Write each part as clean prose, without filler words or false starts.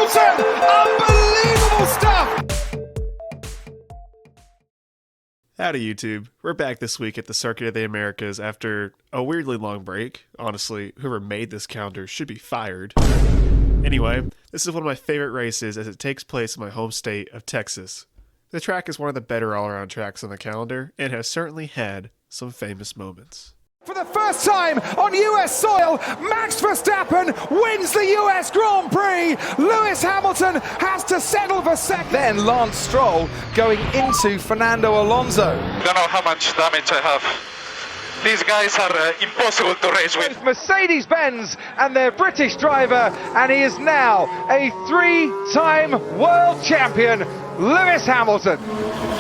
Hamilton! Unbelievable stuff! Howdy YouTube, we're back this week at the Circuit of the Americas after a weirdly long break. Honestly, whoever made this calendar should be fired. Anyway, this is one of my favorite races as it takes place in my home state of Texas. The track is one of the better all-around tracks on the calendar and has certainly had some famous moments. For the first time on US soil, Max Verstappen wins the US Grand Prix. Lewis Hamilton has to settle for second. Then Lance Stroll going into Fernando Alonso. Don't know how much damage I have. These guys are impossible to race with. Mercedes-Benz and their British driver, and he is now a three-time world champion, Lewis Hamilton.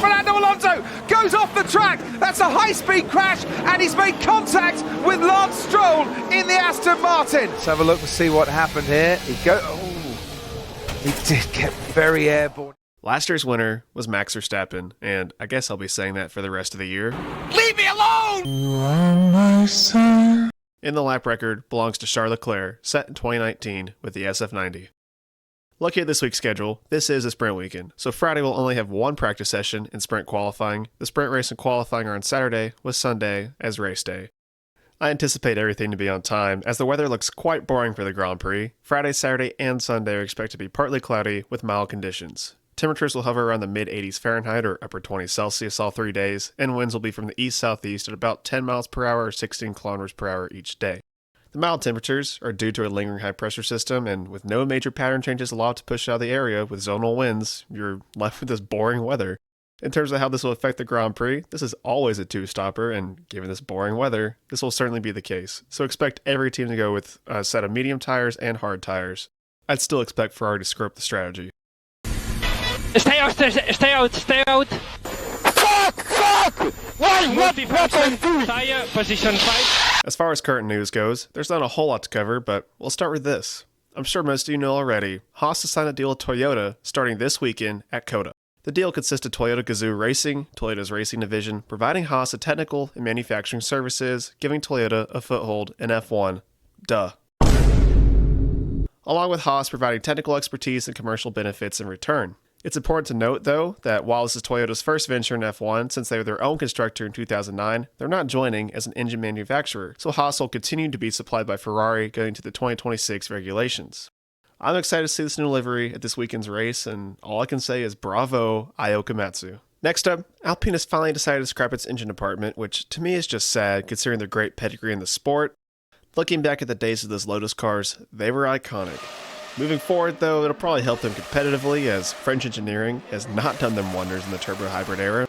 Fernando Alonso goes off the track. That's a high-speed crash, and he's made contact with Lance Stroll in the Aston Martin. Let's have a look to see what happened here. He did get very airborne. Last year's winner was Max Verstappen, and I guess I'll be saying that for the rest of the year. Leave me alone! And the lap record belongs to Charles Leclerc, set in 2019 with the SF90. Looking at this week's schedule, this is a sprint weekend, so Friday will only have one practice session in sprint qualifying. The sprint race and qualifying are on Saturday, with Sunday as race day. I anticipate everything to be on time, as the weather looks quite boring for the Grand Prix. Friday, Saturday, and Sunday are expected to be partly cloudy with mild conditions. Temperatures will hover around the mid-80s Fahrenheit or upper 20s Celsius all 3 days, and winds will be from the east-southeast at about 10 miles per hour or 16 kilometers per hour each day. The mild temperatures are due to a lingering high-pressure system, and with no major pattern changes allowed to push out of the area with zonal winds, you're left with this boring weather. In terms of how this will affect the Grand Prix, this is always a two-stopper, and given this boring weather, this will certainly be the case. So expect every team to go with a set of medium tires and hard tires. I'd still expect Ferrari to screw up the strategy. Stay out! Fuck! Why? What I do? Tire, position 5. As far as current news goes, there's not a whole lot to cover, but we'll start with this. I'm sure most of you know already, Haas has signed a deal with Toyota starting this weekend at COTA. The deal consists of Toyota Gazoo Racing, Toyota's racing division, providing Haas a technical and manufacturing services, giving Toyota a foothold in F1. Duh. Along with Haas providing technical expertise and commercial benefits in return. It's important to note, though, that while this is Toyota's first venture in F1 since they were their own constructor in 2009, they're not joining as an engine manufacturer, so Haas will continue to be supplied by Ferrari going into the 2026 regulations. I'm excited to see this new livery at this weekend's race, and all I can say is bravo, Io Komatsu. Next up, Alpine has finally decided to scrap its engine department, which to me is just sad considering their great pedigree in the sport. Looking back at the days of those Lotus cars, they were iconic. Moving forward, though, it'll probably help them competitively, as French engineering has not done them wonders in the turbo hybrid era.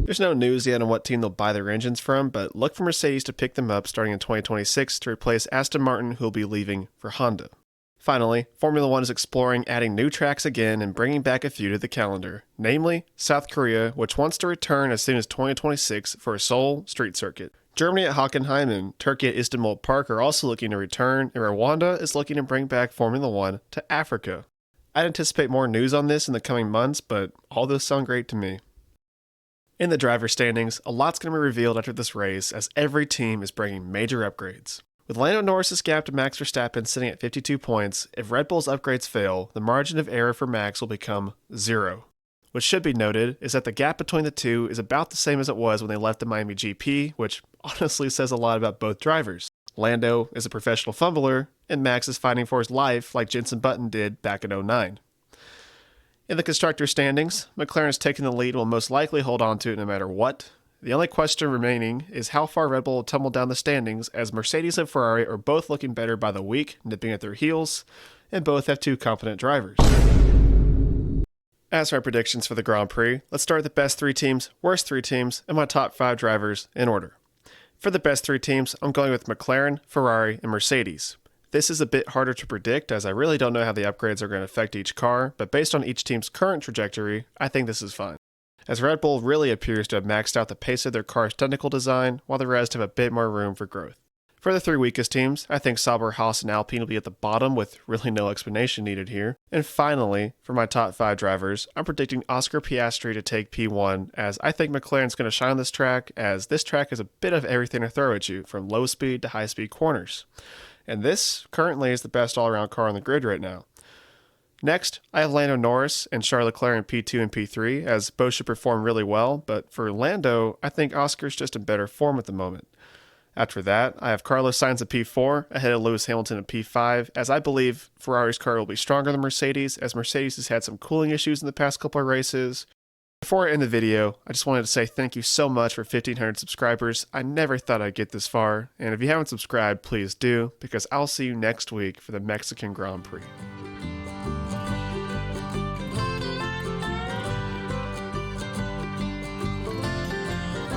There's no news yet on what team they'll buy their engines from, but look for Mercedes to pick them up starting in 2026 to replace Aston Martin, who will be leaving for Honda. Finally, Formula One is exploring adding new tracks again and bringing back a few to the calendar, namely South Korea, which wants to return as soon as 2026 for a Seoul street circuit. Germany at Hockenheim and Turkey at Istanbul Park are also looking to return, and Rwanda is looking to bring back Formula One to Africa. I'd anticipate more news on this in the coming months, but all those sound great to me. In the driver standings, a lot's going to be revealed after this race as every team is bringing major upgrades. With Lando Norris's gap to Max Verstappen sitting at 52 points, if Red Bull's upgrades fail, the margin of error for Max will become 0. What should be noted is that the gap between the two is about the same as it was when they left the Miami GP, which honestly says a lot about both drivers. Lando is a professional fumbler, and Max is fighting for his life like Jenson Button did back in 2009. In the constructor standings, McLaren is taking the lead and will most likely hold on to it no matter what. The only question remaining is how far Red Bull will tumble down the standings, as Mercedes and Ferrari are both looking better by the week, nipping at their heels, and both have two competent drivers. As for our predictions for the Grand Prix, let's start with the best 3 teams, worst 3 teams, and my top 5 drivers in order. For the best 3 teams, I'm going with McLaren, Ferrari, and Mercedes. This is a bit harder to predict, as I really don't know how the upgrades are going to affect each car, but based on each team's current trajectory, I think this is fine. As Red Bull really appears to have maxed out the pace of their car's technical design, while the rest have a bit more room for growth. For the 3 weakest teams, I think Sauber, Haas, and Alpine will be at the bottom with really no explanation needed here. And finally, for my top 5 drivers, I'm predicting Oscar Piastri to take P1, as I think McLaren's going to shine on this track, as this track has a bit of everything to throw at you, from low speed to high speed corners. And this currently is the best all-around car on the grid right now. Next, I have Lando Norris and Charles Leclerc in P2 and P3, as both should perform really well, but for Lando, I think Oscar's just in better form at the moment. After that, I have Carlos Sainz at P4, ahead of Lewis Hamilton at P5, as I believe Ferrari's car will be stronger than Mercedes, as Mercedes has had some cooling issues in the past couple of races. Before I end the video, I just wanted to say thank you so much for 1,500 subscribers. I never thought I'd get this far, and if you haven't subscribed, please do, because I'll see you next week for the Mexican Grand Prix.